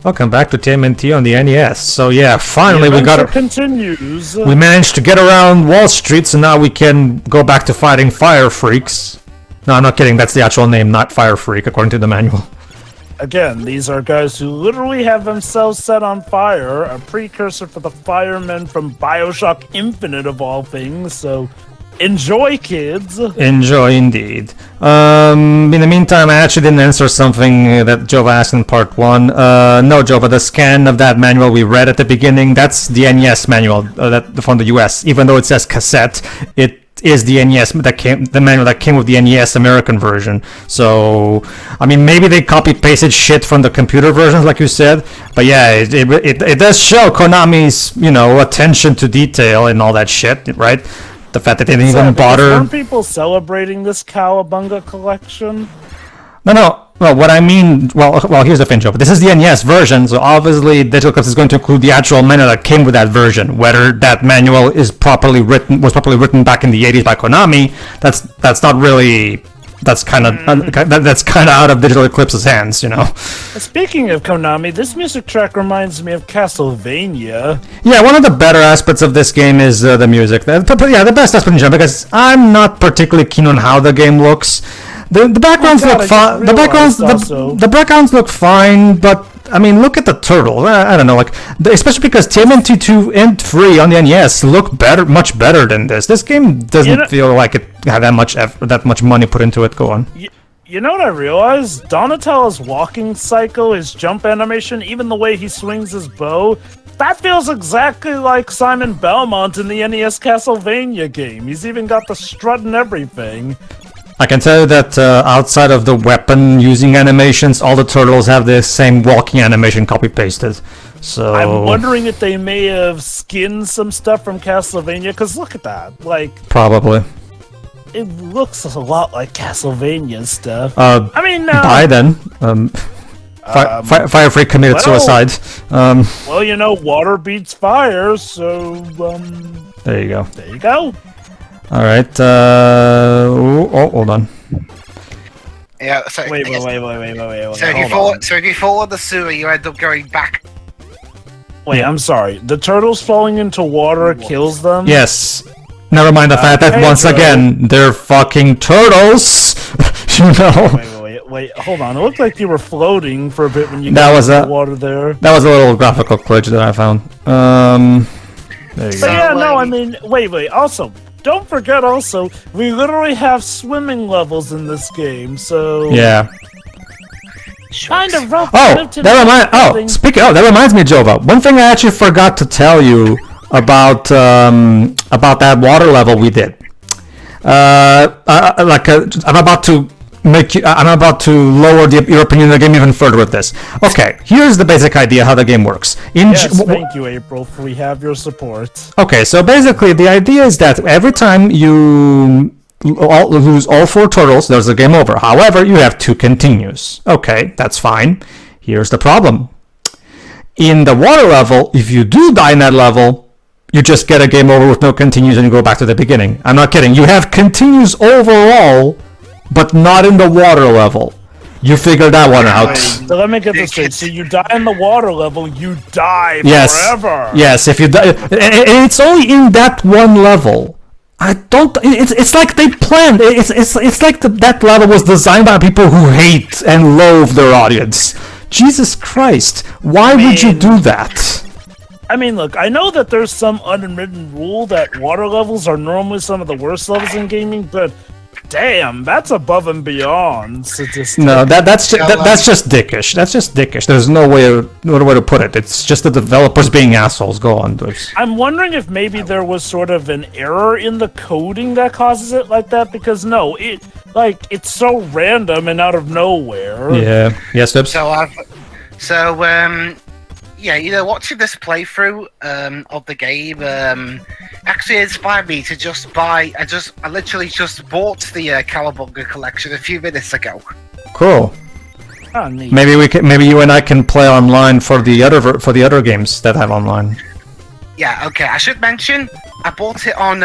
Welcome back to TMNT on the NES. So yeah, finally continues. We managed to get around Wall Street, so now we can go back to fighting Fire Freaks. No, I'm not kidding. That's the actual name, not Fire Freak, according to the manual. Again, these are guys who literally have themselves set on fire, a precursor for the firemen from BioShock Infinite of all things. So enjoy, kids. Enjoy indeed. In the meantime, I actually didn't answer something that Jova asked in part 1. No, Jova, the scan of that manual we read at the beginning, that's the NES manual that from the US. Even though it says cassette, it is the NES the manual that came with the NES American version. So, I mean, maybe they copy-pasted shit from the computer versions, like you said. But yeah, it does show Konami's, attention to detail and all that shit, right? The fact that they didn't even bother. Aren't people celebrating this Cowabunga collection? No. Well, what I mean, well, here's the thing, Joe. This is the NES version, so obviously Digital Eclipse is going to include the actual manual that came with that version. Whether that manual was properly written back in the 80s by Konami, that's not really. That's kind of out of Digital Eclipse's hands, Speaking of Konami, this music track reminds me of Castlevania. Yeah, one of the better aspects of this game is the music. The best aspect in general, because I'm not particularly keen on how the game looks. The backgrounds look fine. The backgrounds look fine, but I mean, look at the turtle. I don't know, especially because TMNT 2 and 3 on the NES look much better than this. This game doesn't feel like it had that much money put into it. Go on. You know what I realized? Donatello's walking cycle, his jump animation, even the way he swings his bow, that feels exactly like Simon Belmont in the NES Castlevania game. He's even got the strut and everything. I can tell you that outside of the weapon using animations, all the turtles have the same walking animation copy-pasted. So I'm wondering if they may have skinned some stuff from Castlevania, because look at that. Probably. It looks a lot like Castlevania stuff. Bye then. Fire Freak committed suicide. Water beats fire, so there you go. There you go. All right. Hold on. Yeah. So wait. So if you fall in the sewer, you end up going back. Wait, I'm sorry. The turtles falling into water kills them? Yes. Never mind the fact that once again they're fucking turtles. Wait. Hold on. It looked like you were floating for a bit when you got into the water there. That was a little graphical glitch that I found. There you go. Yeah, no. I mean, wait. Also. Don't forget also, we literally have swimming levels in this game, so... Yeah. Kind of rough. That reminds me, Jova. One thing I actually forgot to tell you about that water level we did. I'm about to lower your opinion of the game even further with this. Okay, here's the basic idea how the game works. Thank you, April. We have your support. Okay, so basically the idea is that every time you lose all 4 turtles, there's a game over. However, you have 2 continues. Okay, that's fine. Here's the problem. In the water level, if you do die in that level, you just get a game over with no continues and you go back to the beginning. I'm not kidding. You have continues overall, but not in the water level. You figured that one out. So let me get this straight. So you die in the water level, you die forever. Yes, if you die, and it's only in that one level. It's like they planned. It's like that level was designed by people who hate and loathe their audience. Jesus Christ, why would you do that? I mean, look, I know that there's some unwritten rule that water levels are normally some of the worst levels in gaming, but damn, that's above and beyond sadistic. No, that's just dickish. That's just dickish. There's no other way to put it. It's just the developers being assholes. Go on, dudes. I'm wondering if maybe there was sort of an error in the coding that causes it like that, because no, it's so random and out of nowhere. Yeah. Yes, Tips? Yeah, watching this playthrough of the game actually inspired me to just buy. I literally just bought the Cowabunga collection a few minutes ago. Cool. Oh, neat. Maybe you and I can play online for the other games that have online. Yeah. Okay. I should mention I bought it on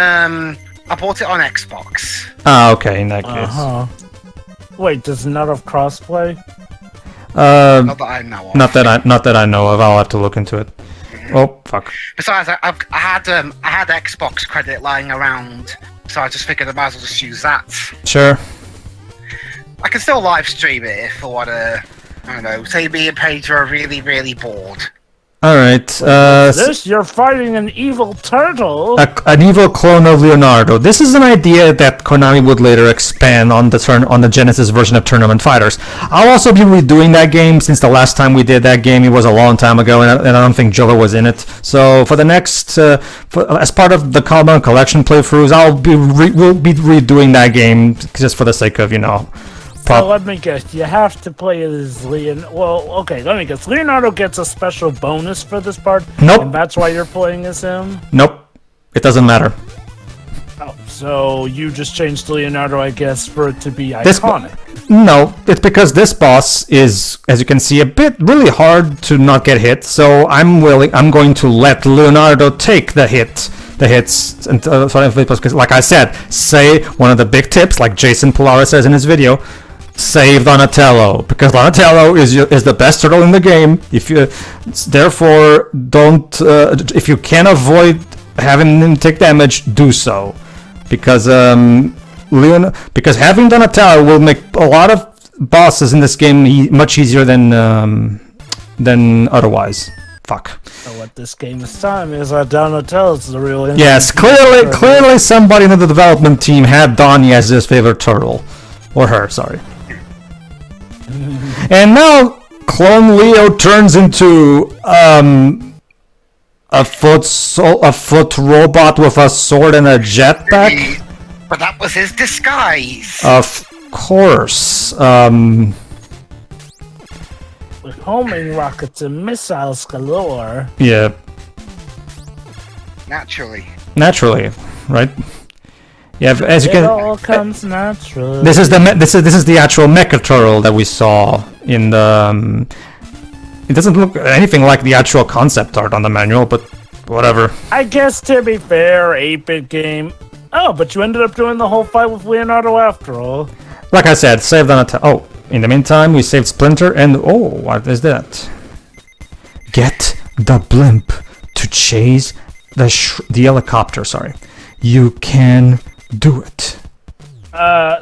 Xbox. Ah, okay. In that case. Wait, does it not have crossplay? Not that I know of. Not that I know of. I'll have to look into it. Oh fuck. Besides, I had Xbox credit lying around, so I just figured I might as well just use that. Sure. I can still live stream it if I want to. I don't know. Say me and Pedro are really, really bored. All right. This, you're fighting an evil turtle. An evil clone of Leonardo. This is an idea that Konami would later expand on the Genesis version of Tournament Fighters. I'll also be redoing that game since the last time we did that game, it was a long time ago, and I don't think Jova was in it. So for the next, as part of the Caliban Collection playthroughs, we'll be redoing that game just for the sake of, So let me guess, you have to play as Well, okay, let me guess. Leonardo gets a special bonus for this part? Nope. And that's why you're playing as him? Nope. It doesn't matter. Oh, so you just changed Leonardo, I guess, for it to be iconic. No, it's because this boss is, as you can see, a bit really hard to not get hit, so I'm going to let Leonardo take the hits, and because, like I said, say one of the big tips, like Jason Polaris says in his video, save Donatello, because Donatello is the best turtle in the game. Therefore, don't if you can avoid having him take damage, do so, because because having Donatello will make a lot of bosses in this game much easier than otherwise. Fuck. So what this game is telling me is that Donatello's the real enemy. Yes, clearly somebody in the development team had Donnie as his favorite turtle. Or her, sorry. And now Clone Leo turns into a foot robot with a sword and a jetpack. But that was his disguise. Of course. With homing rockets and missiles galore. Yeah. Naturally, right? Yeah, as you It can. all comes natural. This is the actual mecha turtle that we saw in the. It doesn't look anything like the actual concept art on the manual, but whatever. I guess to be fair, 8-bit game. Oh, but you ended up doing the whole fight with Leonardo after all. Like I said, saved on a Oh, in the meantime, we saved Splinter, and what is that? Get the blimp to chase the helicopter. Sorry, you can do it.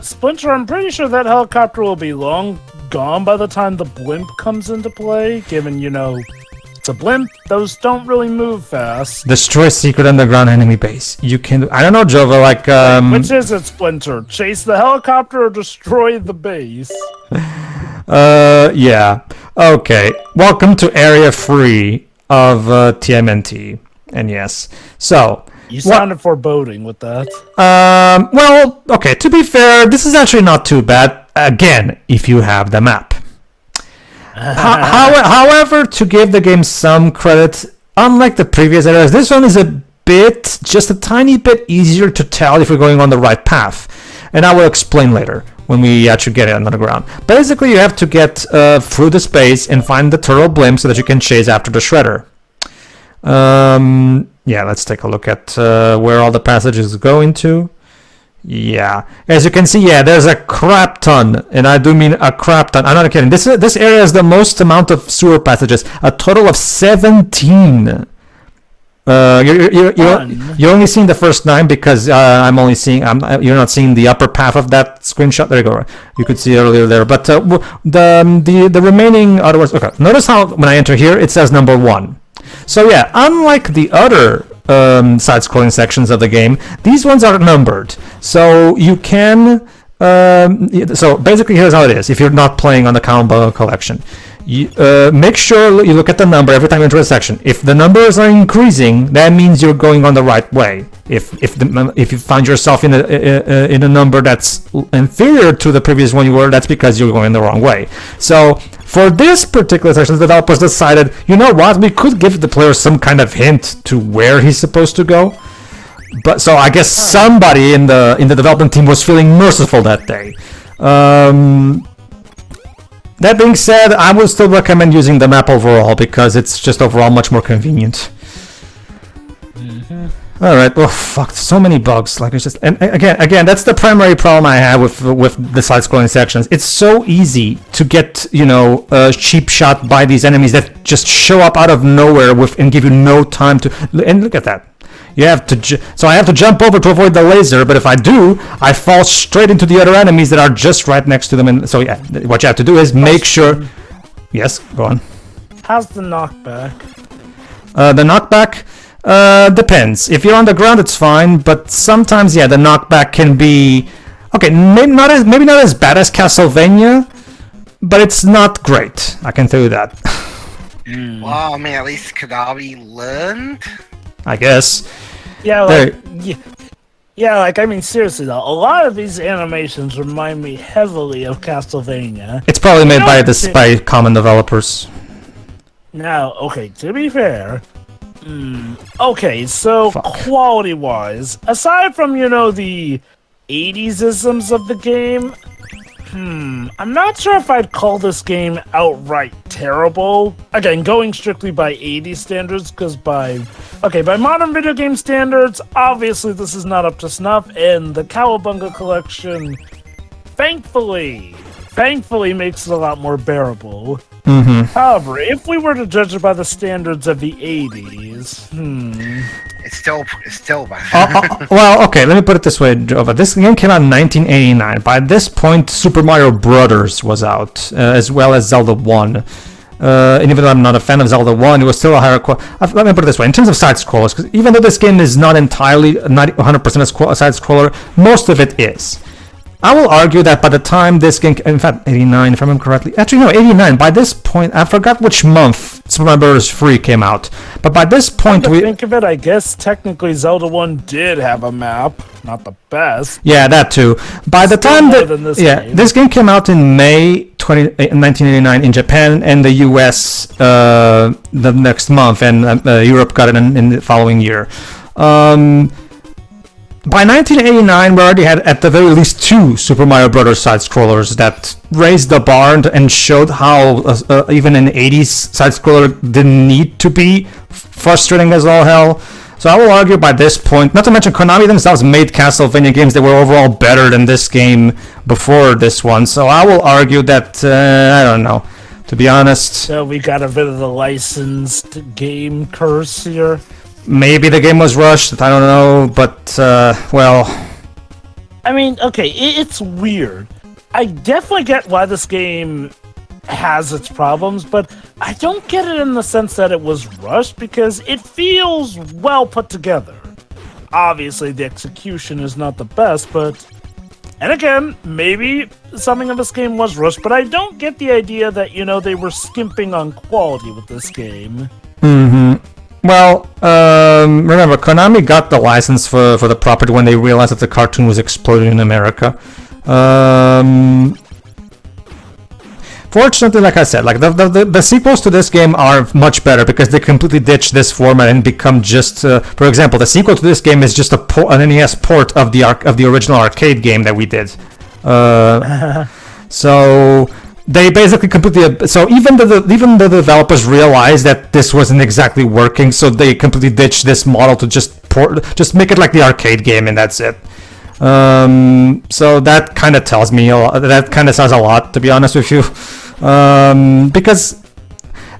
Splinter, I'm pretty sure that helicopter will be long gone by the time the blimp comes into play, given, it's a blimp, those don't really move fast. Destroy secret underground enemy base. You can. I don't know, Jova. Which is it, Splinter? Chase the helicopter or destroy the base? Yeah. Okay. Welcome to Area 3 of TMNT. And yes. So. You sounded foreboding with that. Well, okay, to be fair, this is actually not too bad. Again, if you have the map. However, to give the game some credit, unlike the previous areas, this one is just a tiny bit easier to tell if you're going on the right path. And I will explain later when we actually get it on the ground. Basically, you have to get through the space and find the turtle blimp so that you can chase after the shredder. Yeah, let's take a look at where all the passages go into. Yeah, as you can see, there's a crap ton, and I do mean a crap ton. I'm not kidding. This area is the most amount of sewer passages, a total of 17. You're only seeing the first 9 because I'm only seeing. You're not seeing the upper half of that screenshot. There you go. You could see earlier there, but the remaining otherwise. Okay, notice how when I enter here, it says number 1. So yeah, unlike the other side-scrolling sections of the game, these ones are numbered. So you can. So basically, here's how it is. If you're not playing on the Caliban Collection, you make sure you look at the number every time you enter a section. If the numbers are increasing, that means you're going on the right way. If you find yourself in a number that's inferior to the previous one you were, that's because you're going the wrong way. So for this particular section, the developers decided, you know what, we could give the player some kind of hint to where he's supposed to go. But so I guess somebody in the development team was feeling merciful that day. That being said, I would still recommend using the map overall because it's just overall much more convenient. All right. Well, fuck. So many bugs. Like it's just, and again, that's the primary problem I have with the side-scrolling sections. It's so easy to get, cheap shot by these enemies that just show up out of nowhere and give you no time to. And look at that. You have to. So I have to jump over to avoid the laser. But if I do, I fall straight into the other enemies that are just right next to them. And so yeah, what you have to do is make sure. Yes. Go on. How's the knockback? The knockback. Depends. If you're on the ground, it's fine, but sometimes, yeah, the knockback can be okay. Maybe not as bad as Castlevania, but it's not great. I can tell you that. Well, I mean, at least Konami learned. I guess. Yeah, I mean, seriously though, a lot of these animations remind me heavily of Castlevania. It's probably made by common developers. Now, okay, to be fair. Okay, so quality-wise, aside from, the 80s-isms of the game, I'm not sure if I'd call this game outright terrible. Again, going strictly by 80s standards, because by modern video game standards, obviously this is not up to snuff, and the Cowabunga collection, thankfully makes it a lot more bearable. However, if we were to judge it by the standards of the 80s, it's still bad. Well, okay, let me put it this way, Jova. This game came out in 1989. By this point, Super Mario Brothers was out, as well as Zelda 1. And even though I'm not a fan of Zelda 1, it was still a higher quality. Let me put it this way, in terms of side-scrollers, because even though this game is not 100% a side-scroller, most of it is. I will argue that by the time this game, in fact, 89, if I remember correctly. Actually, no, 89. By this point, I forgot which month Super Mario Bros. 3 came out. But by this point, think of it, I guess technically Zelda 1 did have a map. Not the best. Yeah, that too. By the time this game came out in May 1989 in Japan and the US the next month, and Europe got it in the following year. By 1989, we already had at the very least 2 Super Mario Bros. Side-scrollers that raised the bar and showed how even an 80s side-scroller didn't need to be frustrating as all hell. So I will argue by this point, not to mention Konami themselves made Castlevania games that were overall better than this game before this one. So I will argue that, I don't know, to be honest. So we got a bit of the licensed game curse here. Maybe the game was rushed, I don't know, but, well... I mean, okay, it's weird. I definitely get why this game has its problems, but I don't get it in the sense that it was rushed, because it feels well put together. Obviously, the execution is not the best, but... And again, maybe something of this game was rushed, but I don't get the idea that, they were skimping on quality with this game. Well, remember, Konami got the license for the property when they realized that the cartoon was exploding in America. Fortunately, like I said, like the sequels to this game are much better because they completely ditch this format and become just, for example, the sequel to this game is just an NES port of the original arcade game that we did. So they basically completely. So even the developers realized that this wasn't exactly working, so they completely ditched this model to just make it like the arcade game, and that's it. So that kind of tells me that kind of says a lot, to be honest with you. Because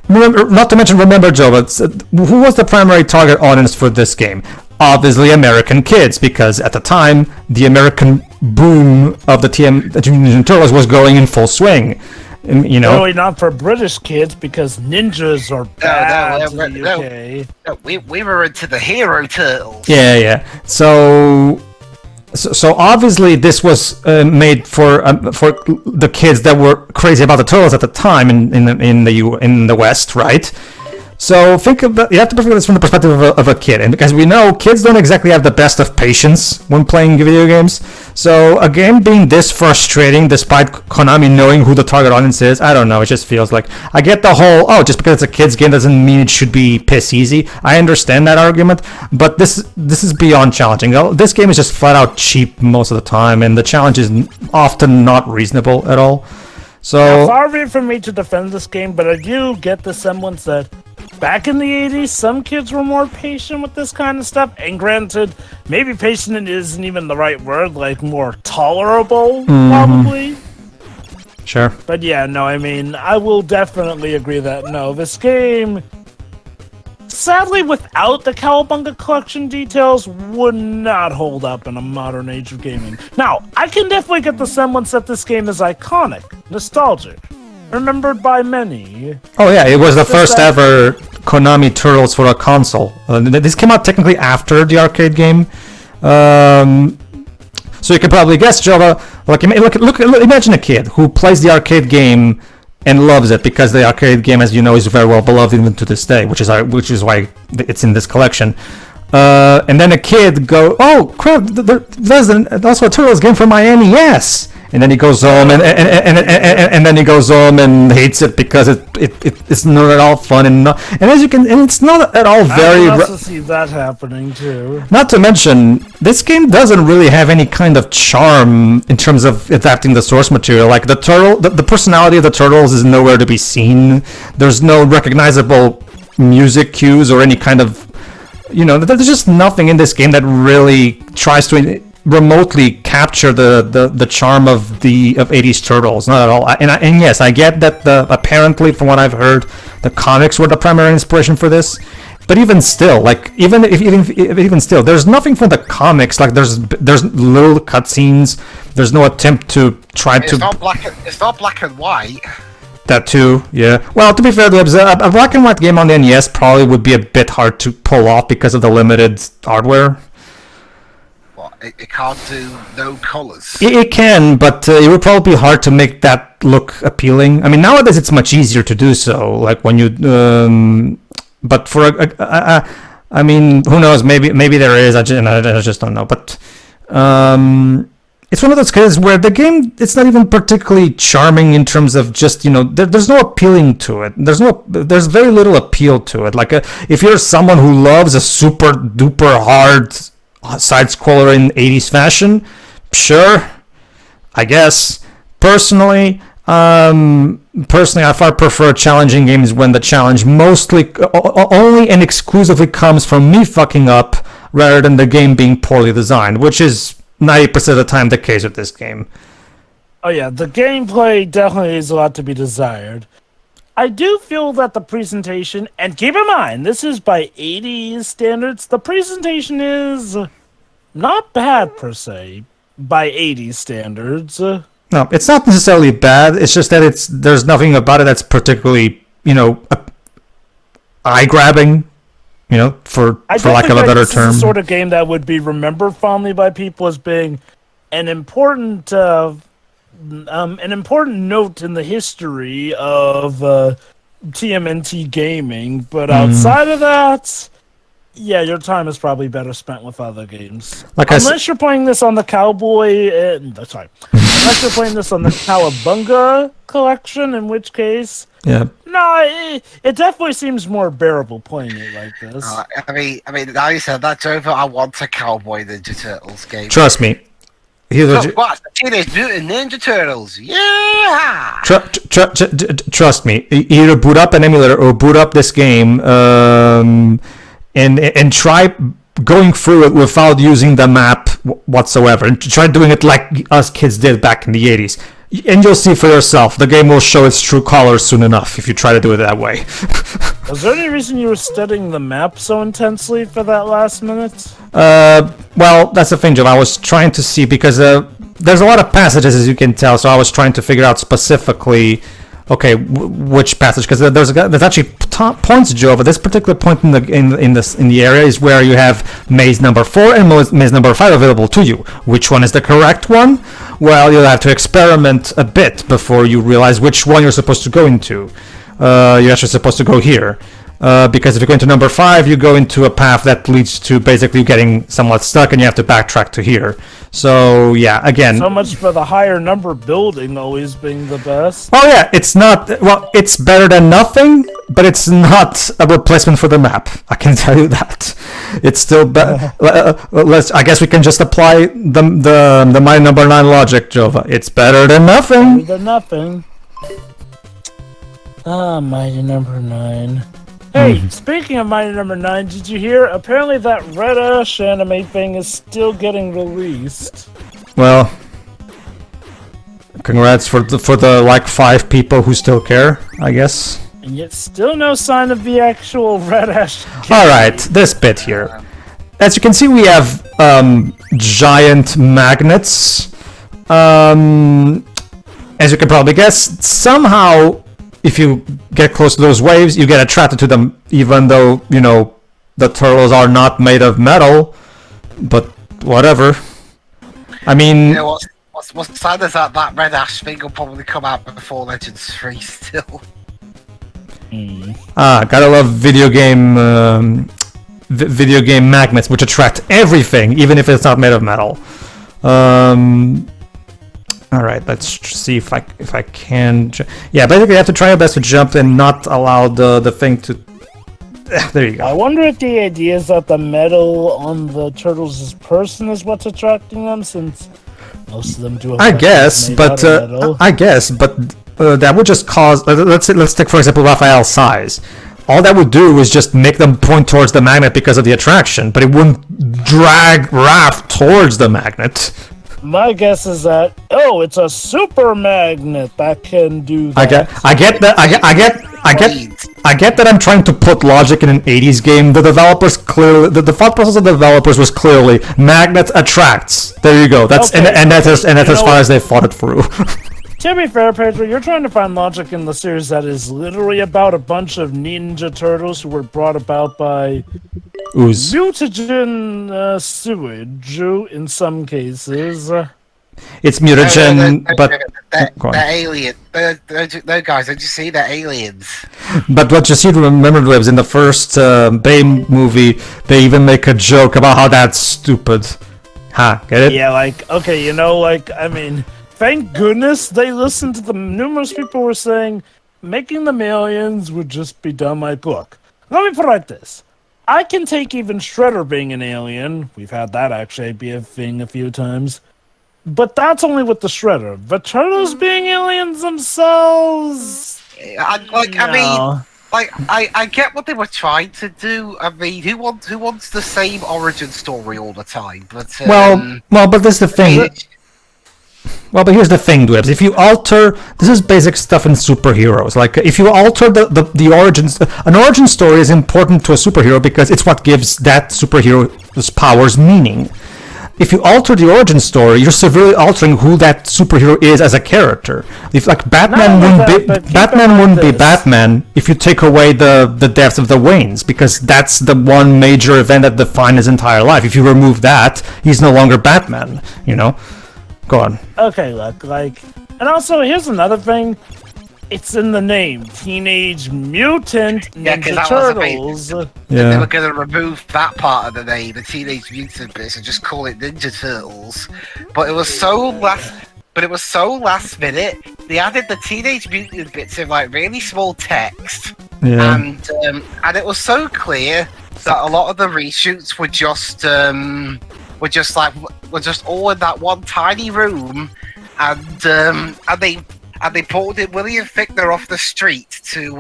remember, Joe, but who was the primary target audience for this game? Obviously, American kids, because at the time the American boom of the Teenage Mutant Ninja Turtles was going in full swing. Really not for British kids, because ninjas are bad in the UK. We were into the Hero Turtles. Yeah. So obviously this was made for the kids that were crazy about the turtles at the time in the West, right? So you have to think of this from the perspective of a kid, and because we know kids don't exactly have the best of patience when playing video games. So a game being this frustrating, despite Konami knowing who the target audience is, I don't know. It just feels like I get the whole just because it's a kids game doesn't mean it should be piss easy. I understand that argument, but this is beyond challenging. This game is just flat out cheap most of the time, and the challenge is often not reasonable at all. So now, far be it from me to defend this game, but I do get the semblance that back in the 80s, some kids were more patient with this kind of stuff. And granted, maybe patient isn't even the right word, like more tolerable, probably. Sure. But yeah, no, I mean, I will definitely agree that no, this game, sadly, without the Cowabunga collection details, would not hold up in a modern age of gaming. Now, I can definitely get the semblance that this game is iconic, nostalgic, remembered by many. Oh yeah, it was the first ever Konami Turtles for a console. This came out technically after the arcade game. So you can probably guess, Jova. Like, imagine a kid who plays the arcade game and loves it because the arcade game, as you know, is very well beloved even to this day, which is why it's in this collection. And then a kid oh crap! There's also a Turtles game for my NES. And then he goes home and then he goes home and hates it because it's not at all fun and it's not at all very. I can also see that happening too. Not to mention, this game doesn't really have any kind of charm in terms of adapting the source material. Like the personality of the Turtles is nowhere to be seen. There's no recognizable music cues or any kind of, there's just nothing in this game that really tries to remotely capture the charm of 80s Turtles. Not at all. And yes, I get that apparently, from what I've heard, the comics were the primary inspiration for this. But even still, like even still, there's nothing from the comics. Like there's little cutscenes. There's no attempt to try to. It's not black and white. That too, yeah. Well, to be fair, a black and white game on the NES probably would be a bit hard to pull off because of the limited hardware. It can't do no colors. It can, but it would probably be hard to make that look appealing. I mean, nowadays it's much easier to do so. Like when you, but for I mean, who knows? Maybe there is. I just don't know. But it's one of those cases where the game, it's not even particularly charming in terms of just, there's no appealing to it. There's very little appeal to it. Like if you're someone who loves a super duper hard side-scroller in 80s fashion, sure, I guess. Personally, I far prefer challenging games when the challenge only and exclusively comes from me fucking up rather than the game being poorly designed, which is 90% of the time the case with this game. Oh yeah, the gameplay definitely leaves a lot to be desired. I do feel that the presentation, and keep in mind, this is by 80s standards, the presentation is not bad per se, by 80s standards. No, it's not necessarily bad, it's just that there's nothing about it that's particularly, eye-grabbing, for lack of a better term. This is the sort of game that would be remembered fondly by people as being an important note in the history of TMNT gaming, but outside of that, yeah, your time is probably better spent with other games. Unless you're playing this on the unless you're playing this on the Cowabunga collection, in which case, yeah, no, it definitely seems more bearable playing it like this. I mean, now you said that, over. I want a Cowboy Ninja Turtles game. Trust me. What? Teenage Mutant Ninja Turtles? Yeah! Trust me. Either boot up an emulator or boot up this game, and try going through it without using the map whatsoever. And try doing it like us kids did back in the 80s. And you'll see for yourself. The game will show its true colors soon enough if you try to do it that way. Was there any reason you were studying the map so intensely for that last minute? Well, that's the thing, Joe. I was trying to see, because there's a lot of passages, as you can tell, so I was trying to figure out specifically, okay, which passage, because there's actually points, Joe, but this particular point in the area is where you have maze number 4 and maze number 5 available to you. Which one is the correct one? Well, you'll have to experiment a bit before you realize which one you're supposed to go into. You're actually supposed to go here. Because if you go into number 5, you go into a path that leads to basically getting somewhat stuck, and you have to backtrack to here. So, yeah, again... So much for the higher number building always being the best. Oh, yeah, it's not... Well, it's better than nothing, but it's not a replacement for the map. I can tell you that. It's still... I guess we can just apply the my number 9 logic, Jova. It's better than nothing. Better than nothing. Ah, Mighty Number 9. Hey, speaking of Mighty Number 9, did you hear? Apparently that Red Ash anime thing is still getting released. Well, congrats for the like 5 people who still care, I guess. And yet still no sign of the actual Red Ash game. Alright, this bit here. As you can see, we have giant magnets. As you can probably guess, somehow, if you get close to those waves, you get attracted to them, even though, you know, the turtles are not made of metal. But whatever. I mean... You know what's sad is that Red Ash thing will probably come out before Legends 3 still. Gotta love video game magnets, which attract everything, even if it's not made of metal. Alright, let's see if I can... Yeah, basically you have to try your best to jump and not allow the thing to... There you go. I wonder if the idea is that the metal on the turtles' person is what's attracting them, since most of them do have I guess, but that would just cause... Let's take, for example, Raphael's size. All that would do is just make them point towards the magnet because of the attraction, but it wouldn't drag Raph towards the magnet. My guess is that it's a super magnet that can do that. I get that I'm trying to put logic in an 80s game. The developers clearly the thought process of the developers was clearly magnet attracts. There you go. That's okay, and that's as far as they thought it through. To be fair, Pedro, you're trying to find logic in the series that is literally about a bunch of ninja turtles who were brought about by Ooze. mutagen sewage in some cases. It's mutagen, but they're alien. No, guys, did you see? They're aliens. But what you see to remember is in the first Bay movie, they even make a joke about how that's stupid. Get it? Yeah, okay, I mean, thank goodness they listened to the numerous people were saying making them aliens would just be dumb. Like, look, let me put it like this. I can take even Shredder being an alien. We've had that actually be a thing a few times. But that's only with the Shredder. The Turtles being aliens themselves... I get what they were trying to do. I mean, who wants the same origin story all the time? But but this is the thing. Well, but here's the thing, Dwebs. If you alter... This is basic stuff in superheroes. Like, if you alter the origins... An origin story is important to a superhero because it's what gives that superhero's powers meaning. If you alter the origin story, you're severely altering who that superhero is as a character. If, like, Batman wouldn't be Batman if you take away the deaths of the Waynes, because that's the one major event that defined his entire life. If you remove that, he's no longer Batman, you know? Go on. Okay, look, and also here's another thing. It's in the name, Teenage Mutant Ninja Turtles. They were going to remove that part of the name, the Teenage Mutant bits, and just call it Ninja Turtles. But it was so last minute. They added the Teenage Mutant bits in really small text, and it was so clear that a lot of the reshoots were just all in that one tiny room, and they pulled in William Fichtner off the street to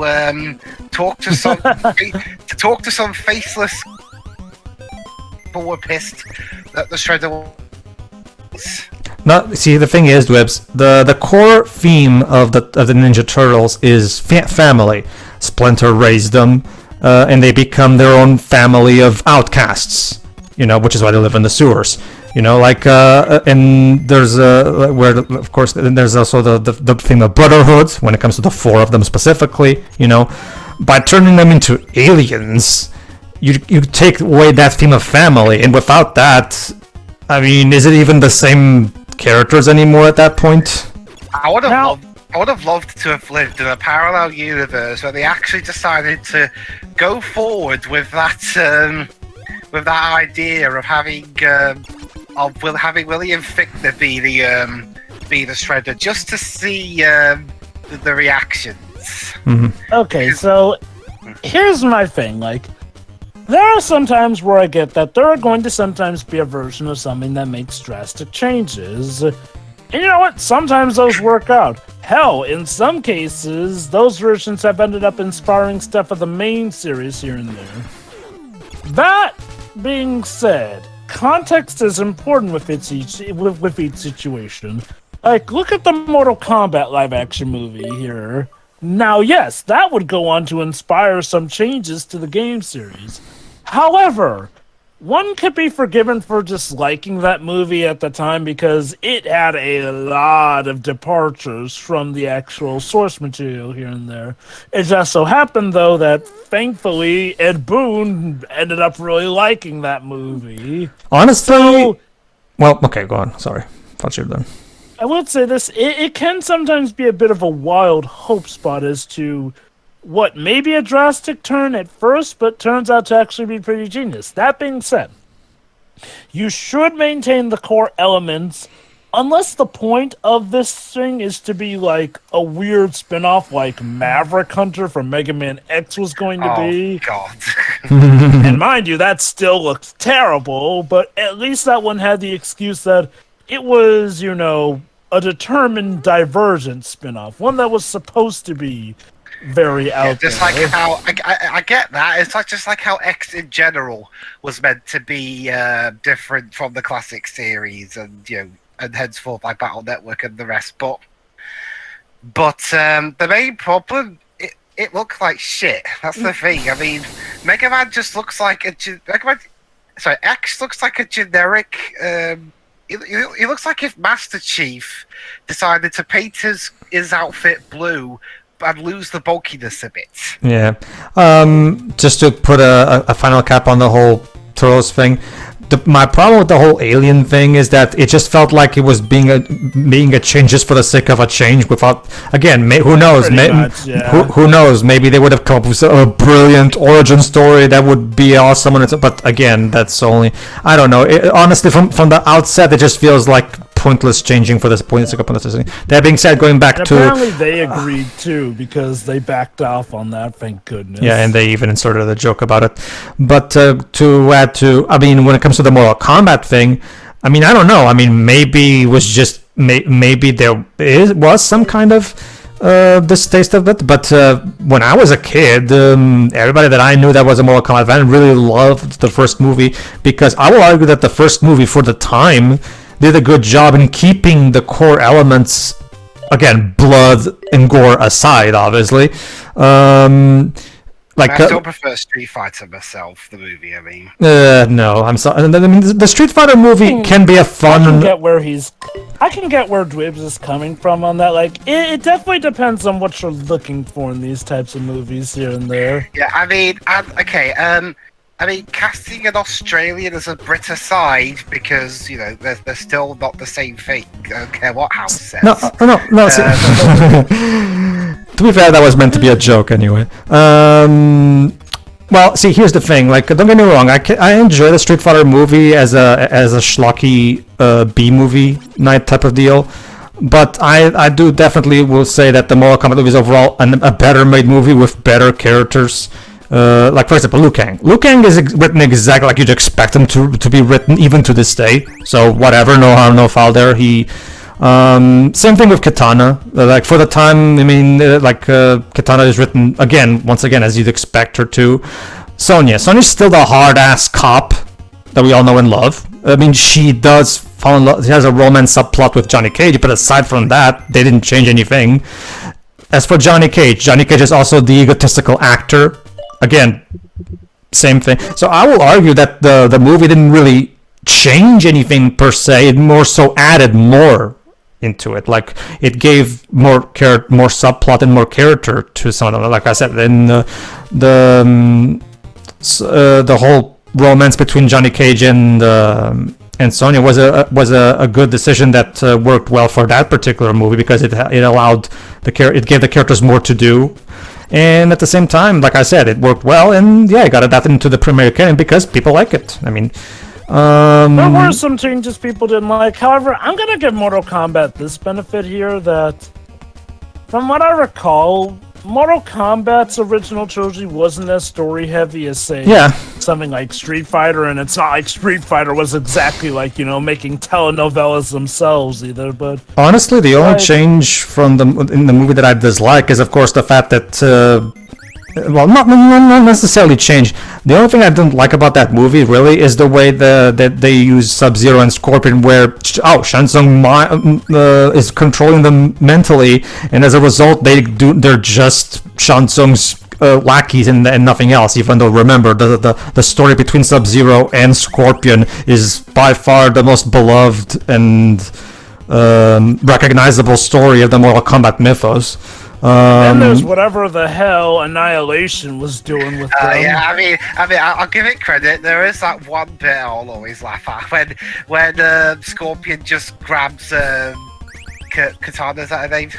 talk to some faceless people were pissed that the Shredder was. No, see, the thing is, Dwebs, the core theme of the Ninja Turtles is family. Splinter raised them, and they become their own family of outcasts. You know, which is why they live in the sewers. You know, and there's where, of course, there's also the theme of brotherhood when it comes to the 4 of them specifically. You know, by turning them into aliens, you take away that theme of family, and without that, I mean, is it even the same characters anymore at that point? I would have loved to have lived in a parallel universe where they actually decided to go forward with that. With that idea of having William Fichtner be the Shredder, just to see the reactions. Mm-hmm. Okay, so here's my thing. There are some times where I get that there are going to sometimes be a version of something that makes drastic changes. And you know what? Sometimes those work out. Hell, in some cases, those versions have ended up inspiring stuff of the main series here and there. That being said, context is important with each situation. Like, look at the Mortal Kombat live-action movie here. Now, yes, that would go on to inspire some changes to the game series. However, one could be forgiven for just liking that movie at the time because it had a lot of departures from the actual source material here and there. It just so happened, though, that thankfully Ed Boon ended up really liking that movie. Honestly, well, okay, go on. Sorry, thought you were done. I would say this, it can sometimes be a bit of a wild hope spot as to what may be a drastic turn at first, but turns out to actually be pretty genius. That being said, you should maintain the core elements unless the point of this thing is to be like a weird spin-off like Maverick Hunter from Mega Man X was going to be. Oh, God. And mind you, that still looks terrible, but at least that one had the excuse that it was, you know, a determined divergent spin-off, one that was supposed to be very out just there. like how I get that. It's like just like how X in general was meant to be different from the classic series, and and henceforth like Battle Network and the rest. But the main problem, it looks like shit. That's the thing. I mean, Mega Man just looks like X looks like a generic. He looks like if Master Chief decided to paint his outfit blue and lose the bulkiness a bit. Yeah. Just to put a final cap on the whole Turtles thing, my problem with the whole alien thing is that it just felt like it was being a change just for the sake of a change without, again, who knows? Who knows? Maybe they would have come up with a brilliant origin story that would be awesome. But again, that's only, I don't know. Honestly, from the outset, it just feels like pointless changing for this point. That being said, going back to apparently they agreed too because they backed off on that. Thank goodness. Yeah, and they even inserted a joke about it. But to add to, I mean, when it comes to the Mortal Kombat thing, I mean, I don't know. I mean, maybe it was just maybe there was some kind of distaste of it. But when I was a kid, everybody that I knew that was a Mortal Kombat fan really loved the first movie, because I will argue that the first movie for the time did a good job in keeping the core elements, again, blood and gore aside, obviously. I still prefer Street Fighter myself, the movie, I mean. No, I'm sorry. I mean, the Street Fighter movie can be a fun... I can get where Dwibs is coming from on that. Like, it definitely depends on what you're looking for in these types of movies here and there. Yeah, I mean, I mean, casting an Australian as a Brit aside, because, they're still not the same thing. I don't care what House says. No. To be fair, that was meant to be a joke anyway. Well, see, here's the thing. Like, don't get me wrong. I enjoy the Street Fighter movie as a schlocky B movie night type of deal. But I do definitely will say that the Mortal Kombat movie is overall a better made movie with better characters. Like, for example, Liu Kang. Liu Kang is written exactly like you'd expect him to be written, even to this day. So whatever, no harm, no foul there. Same thing with Katana. Like, for the time, I mean, Katana is written once again as you'd expect her to. Sonya's still the hard-ass cop that we all know and love. I mean, she does fall in love. She has a romance subplot with Johnny Cage, but aside from that, they didn't change anything. As for Johnny Cage is also the egotistical actor. Again, same thing. So I will argue that the movie didn't really change anything per se. It more so added more into it. Like, it gave more subplot and more character to some of them. Like I said, then the whole romance between Johnny Cage and Sonya was a good decision that worked well for that particular movie, because it allowed it gave the characters more to do. And at the same time, like I said, it worked well, and yeah, it got adapted into the premier canon because people like it. I mean, there were some changes people didn't like. However, I'm gonna give Mortal Kombat this benefit here, that from what I recall, Mortal Kombat's original trilogy wasn't as story heavy as, say, something like Street Fighter, and it's not like Street Fighter was exactly like, making telenovelas themselves either, but... Honestly, the only change from in the movie that I dislike is, of course, the fact that... well, not necessarily change. The only thing I don't like about that movie, really, is the way that they use Sub-Zero and Scorpion, where Shang Tsung is controlling them mentally, and as a result, they're just Shang Tsung's lackeys and nothing else. Even though, remember, the story between Sub-Zero and Scorpion is by far the most beloved and recognizable story of the Mortal Kombat mythos. Then there's whatever the hell Annihilation was doing with them. Yeah, I mean, I'll give it credit. There is that one bit I'll always laugh at when Scorpion just grabs Katana's that her name?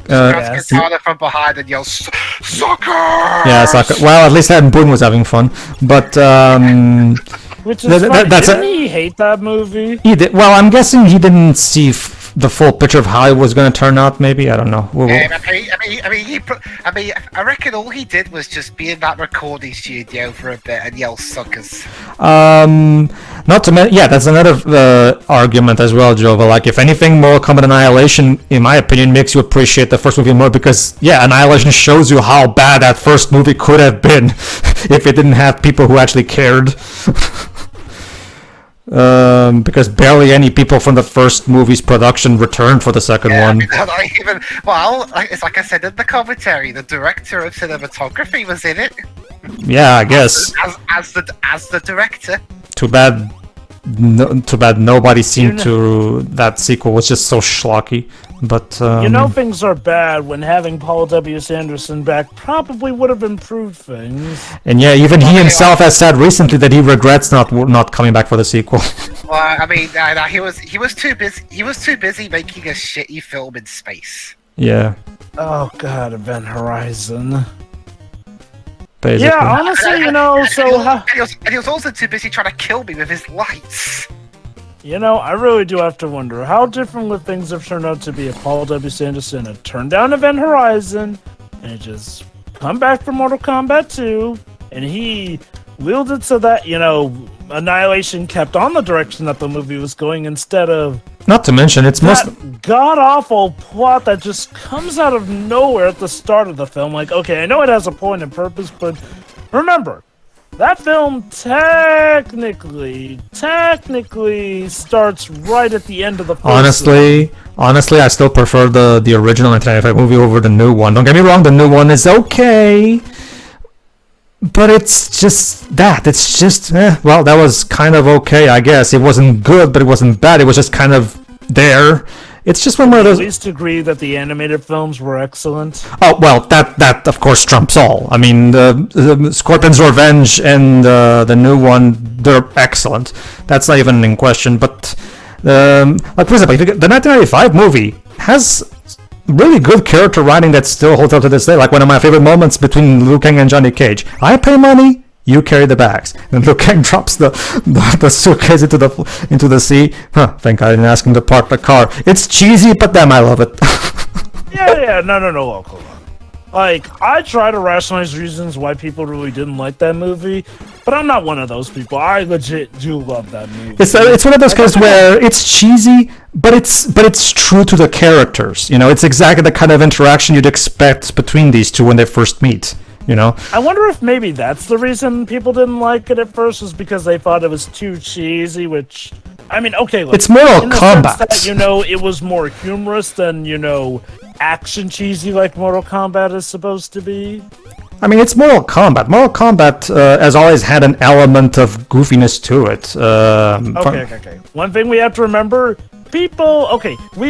Grabs Katana from behind and yells, "Sucker!" Yeah, sucker. Well, at least that Boone was having fun, but which is funny. Didn't he hate that movie? He did. Well, I'm guessing he didn't see the full picture of how it was going to turn out. Maybe, I don't know. I reckon all he did was just be in that recording studio for a bit and yell "suckers." Not to mention, that's another argument as well, Jova. Like, if anything, Mortal Kombat Annihilation, in my opinion, makes you appreciate the first movie more because, Annihilation shows you how bad that first movie could have been if it didn't have people who actually cared. Because barely any people from the first movie's production returned for the second one. It's like I said in the commentary, the director of cinematography was in it. Yeah, I guess. As the director. Too bad nobody seemed to. That sequel was just so schlocky. But things are bad when having Paul W.S. Anderson back probably would have improved things. And even he himself has said recently that he regrets not coming back for the sequel. Well, I mean, he was too busy. He was too busy making a shitty film in space. Yeah. Oh God, Event Horizon. Basically. Yeah, honestly, and he was also too busy trying to kill me with his lights. I really do have to wonder how different would things have turned out to be if Paul W. Anderson had turned down Event Horizon and just come back for Mortal Kombat 2, and he wielded so that, Annihilation kept on the direction that the movie was going instead of... Not to mention, it's most god-awful plot that just comes out of nowhere at the start of the film. Like, okay, I know it has a point and purpose, but remember, that film technically starts right at the end of the first Honestly, I still prefer the original 1995 movie over the new one. Don't get me wrong, the new one is okay. But it's just that. It's just, well, that was kind of okay, I guess. It wasn't good, but it wasn't bad. It was just kind of there. It's just one of those... At least agree that the animated films were excellent. Oh, well, that of course trumps all. I mean, the Scorpion's Revenge and the new one, they're excellent. That's not even in question. But, like, for example, the 1995 movie has really good character writing that still holds up to this day. Like one of my favorite moments between Liu Kang and Johnny Cage. I pay money, you carry the bags. And Liu Kang drops the suitcase into the sea. Thank God I didn't ask him to park the car. It's cheesy, but damn, I love it. No. Like, I try to rationalize reasons why people really didn't like that movie, but I'm not one of those people. I legit do love that movie. It's one of those cases where it's cheesy, but it's true to the characters. It's exactly the kind of interaction you'd expect between these two when they first meet. I wonder if maybe that's the reason people didn't like it at first, was because they thought it was too cheesy, which... I mean, okay, look, it's Mortal Kombat. That, it was more humorous than, action cheesy like Mortal Kombat is supposed to be. I mean, it's Mortal Kombat. Mortal Kombat has always had an element of goofiness to it. Okay. One thing we have to remember, we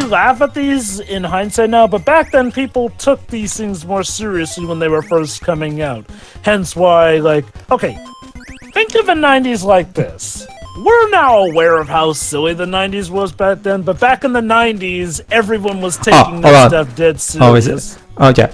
laugh at these in hindsight now, but back then people took these things more seriously when they were first coming out. Hence why, think of the 90s like this. We're now aware of how silly the 90s was back then, but back in the 90s, everyone was taking this stuff dead serious. Oh yeah.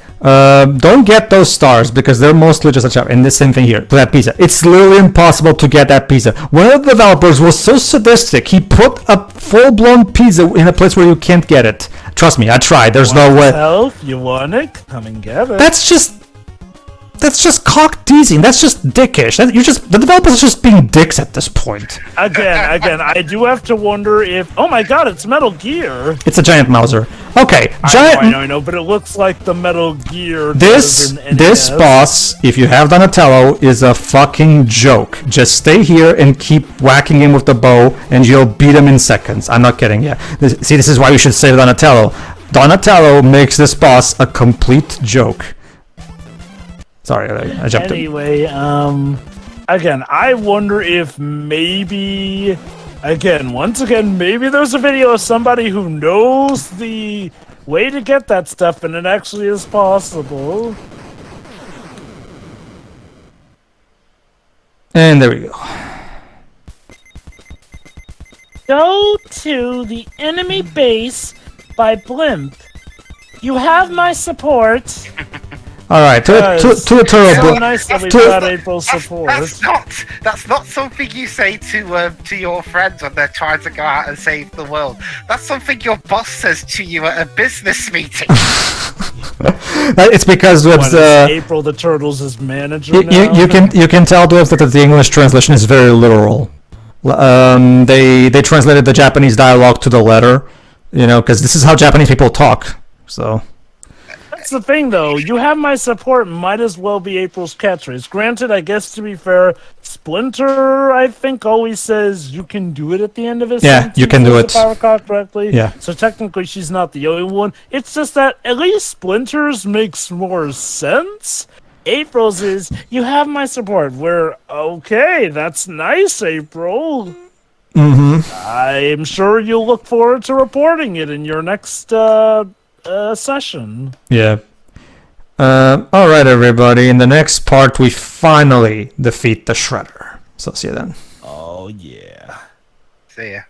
Don't get those stars because they're mostly just a chop. And the same thing here. For that pizza, it's literally impossible to get that pizza. One of the developers was so sadistic. He put a full-blown pizza in a place where you can't get it. Trust me, I tried. There's no way. Help? You want it? Come and get it. That's just cock teasing. That's just dickish. The developers are just being dicks at this point. Again, I do have to wonder if. Oh my God, it's Metal Gear. It's a giant Mauser. Okay, I know, but it looks like the Metal Gear. This boss, if you have Donatello, is a fucking joke. Just stay here and keep whacking him with the bow, and you'll beat him in seconds. I'm not kidding. Yeah. This is why you should save Donatello. Donatello makes this boss a complete joke. Sorry, I jumped in. Anyway, again, I wonder if maybe, maybe there's a video of somebody who knows the way to get that stuff, and it actually is possible. And there we go. Go to the enemy base by blimp. You have my support. All right, to the turtle. So nice that we got April's support. That's not something you say to your friends when they're trying to go out and save the world. That's something your boss says to you at a business meeting. It's because with April the Turtles' manager. You can tell that the English translation is very literal. They translated the Japanese dialogue to the letter, because this is how Japanese people talk. So. That's the thing, though. You have my support might as well be April's catchphrase. Granted, I guess to be fair, Splinter, I think, always says you can do it at the end of his sentence. Yeah, you can do it. If I recall correctly. Yeah. So technically, she's not the only one. It's just that at least Splinter's makes more sense. April's is, you have my support. Where, okay, that's nice, April. Mm-hmm. I'm sure you'll look forward to reporting it in your next session. Yeah. All right, everybody. In the next part, we finally defeat the Shredder. So see you then. Oh yeah. See ya.